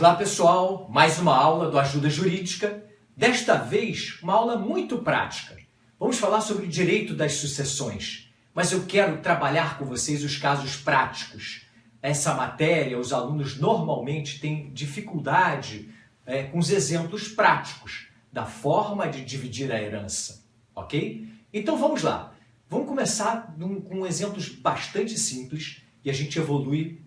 lá, pessoal, mais uma aula do Ajuda Jurídica, desta vez uma aula muito prática. Vamos falar sobre o direito das sucessões, mas eu quero trabalhar com vocês os casos práticos. Essa matéria, os alunos normalmente têm dificuldade com os exemplos práticos da forma de dividir a herança, ok? Então vamos lá, vamos começar com exemplos bastante simples e a gente evolui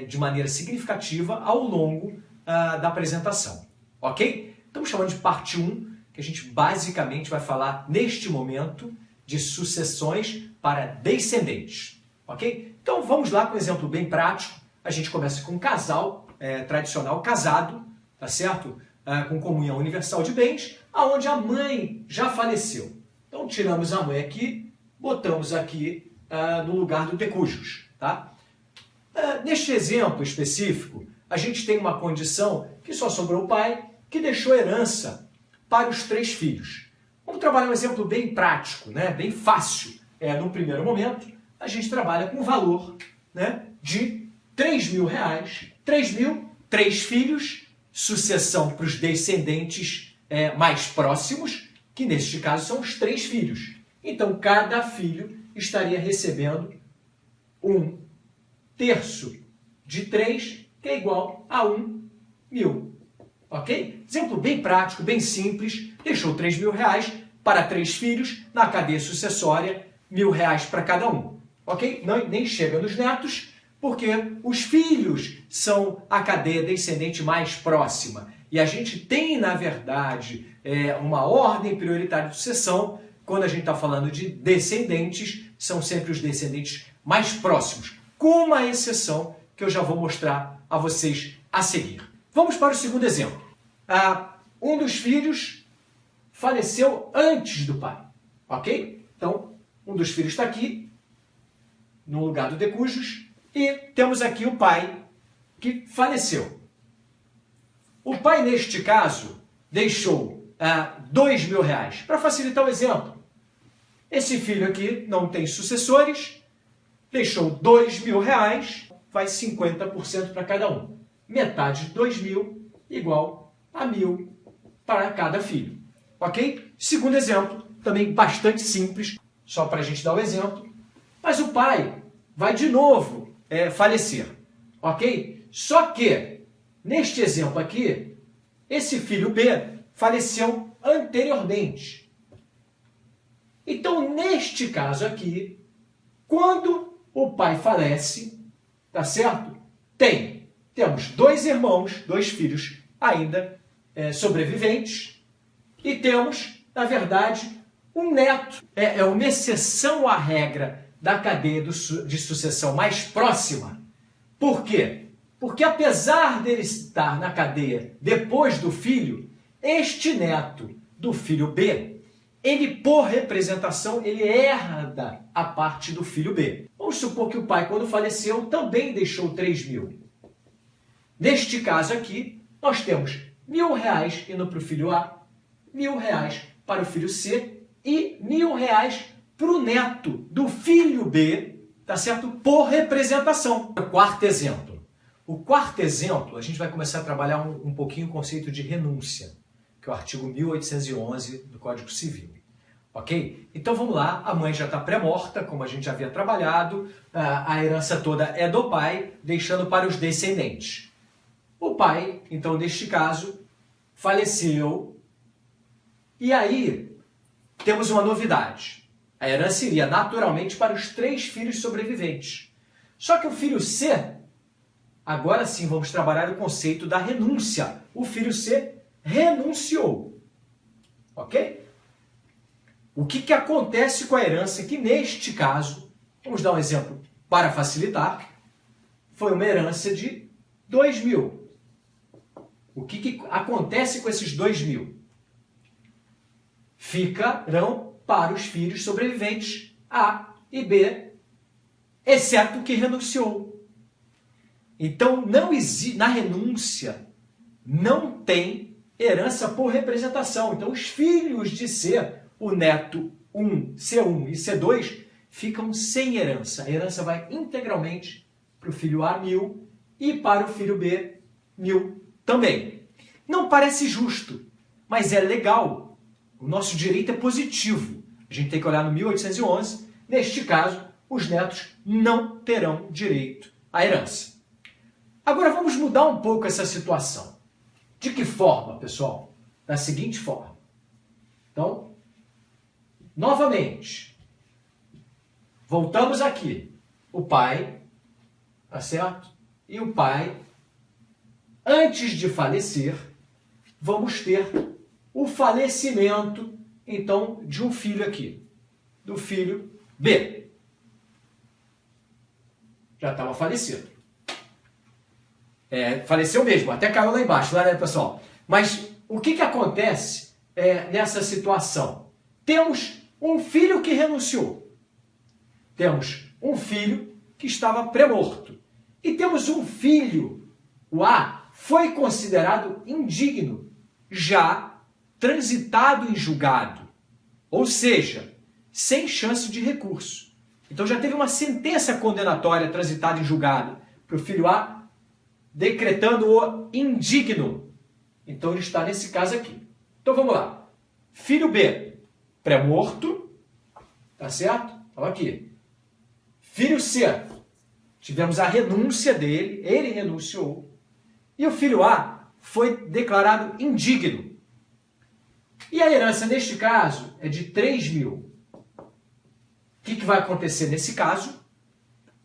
de maneira significativa ao longo da apresentação, ok? Estamos chamando de parte 1, que a gente basicamente vai falar neste momento de sucessões para descendentes, ok? Então vamos lá com um exemplo bem prático. A gente começa com um casal tradicional casado, tá certo? Com comunhão universal de bens, aonde a mãe já faleceu. Então tiramos a mãe aqui, botamos aqui no lugar do decujus, tá? Neste exemplo específico, a gente tem uma condição que só sobrou o pai, que deixou herança para os 3 filhos. Vamos trabalhar um exemplo bem prático, né? Bem fácil. No primeiro momento, a gente trabalha com o valor, né, de R$3.000. 3.000, 3 filhos, sucessão para os descendentes mais próximos, que neste caso são os 3 filhos. Então, cada filho estaria recebendo 1/3 de 3, que é igual a R$1.000. Ok? Exemplo bem prático, bem simples. Deixou R$3.000 para 3 filhos, na cadeia sucessória, R$1.000 para cada um. Ok? Nem chega nos netos, porque os filhos são a cadeia descendente mais próxima. E a gente tem, na verdade, uma ordem prioritária de sucessão. Quando a gente está falando de descendentes, são sempre os descendentes mais próximos, com uma exceção que eu já vou mostrar a vocês a seguir. Vamos para o segundo exemplo. Um dos filhos faleceu antes do pai, ok? Então, um dos filhos está aqui, no lugar do decujus, e temos aqui o pai que faleceu. O pai, neste caso, deixou R$2.000. Para facilitar o exemplo, esse filho aqui não tem sucessores, deixou R$2.000, vai 50% para cada um. Metade de 2.000 igual a 1.000 para cada filho. Ok? Segundo exemplo, também bastante simples, só para a gente dar o exemplo. Mas o pai vai de novo falecer. Ok? Só que, neste exemplo aqui, esse filho B faleceu anteriormente. Então, neste caso aqui, quando o pai falece, tá certo? Temos 2 irmãos, 2 filhos ainda sobreviventes, e temos, na verdade, um neto. É uma exceção à regra da cadeia de sucessão mais próxima. Por quê? Porque apesar dele estar na cadeia depois do filho, este neto do filho B, ele, por representação, ele herda a parte do filho B. Vamos supor que o pai, quando faleceu, também deixou 3.000. Neste caso aqui, nós temos R$1.000 indo para o filho A, R$1.000 para o filho C e R$1.000 para o neto do filho B, tá certo? Por representação. O quarto exemplo. O quarto exemplo, a gente vai começar a trabalhar um pouquinho o conceito de renúncia, que é o artigo 1811 do Código Civil. Ok? Então vamos lá, a mãe já está pré-morta, como a gente já havia trabalhado, a herança toda é do pai, deixando para os descendentes. O pai, então, neste caso, faleceu, e aí temos uma novidade. A herança iria naturalmente para os 3 filhos sobreviventes. Só que o filho C, agora sim vamos trabalhar o conceito da renúncia. O filho C renunciou. Ok? O que acontece com a herança que, neste caso, vamos dar um exemplo para facilitar, foi uma herança de 2.000. O que acontece com esses 2.000? Ficarão para os filhos sobreviventes A e B, exceto o que renunciou. Então, na renúncia, não tem herança por representação. Então, os filhos de C, o neto 1, C1 e C2, ficam sem herança. A herança vai integralmente para o filho A, 1.000, e para o filho B, 1.000 também. Não parece justo, mas é legal. O nosso direito é positivo. A gente tem que olhar no 1811. Neste caso, os netos não terão direito à herança. Agora vamos mudar um pouco essa situação. De que forma, pessoal? Da seguinte forma. Então, novamente, voltamos aqui. O pai, tá certo? E o pai, antes de falecer, vamos ter o falecimento, então, de um filho aqui. Do filho B. Já estava falecido. Faleceu mesmo, até caiu lá embaixo, né, pessoal? Mas o que acontece nessa situação? Temos um filho que renunciou. Temos um filho que estava pré-morto. E temos um filho, o A, foi considerado indigno, já transitado em julgado. Ou seja, sem chance de recurso. Então já teve uma sentença condenatória transitada em julgado para o filho A, decretando-o indigno. Então ele está nesse caso aqui. Então vamos lá. Filho B, pré-morto, tá certo? Então aqui. Filho C, tivemos a renúncia dele, ele renunciou. E o filho A foi declarado indigno. E a herança neste caso é de 3 mil. O que vai acontecer nesse caso?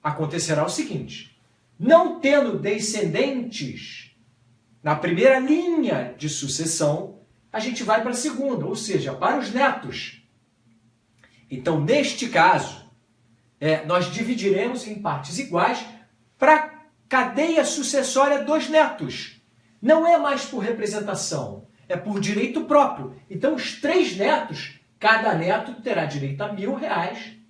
Acontecerá o seguinte. Não tendo descendentes na primeira linha de sucessão, a gente vai para a segunda, ou seja, para os netos. Então, neste caso, nós dividiremos em partes iguais para a cadeia sucessória dos netos. Não é mais por representação, é por direito próprio. Então, os 3 netos, cada neto terá direito a R$1.000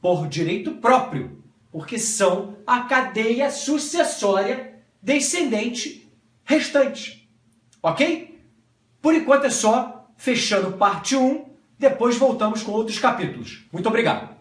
por direito próprio, porque são a cadeia sucessória descendente restante. Ok? Por enquanto é só, fechando parte 1, depois voltamos com outros capítulos. Muito obrigado!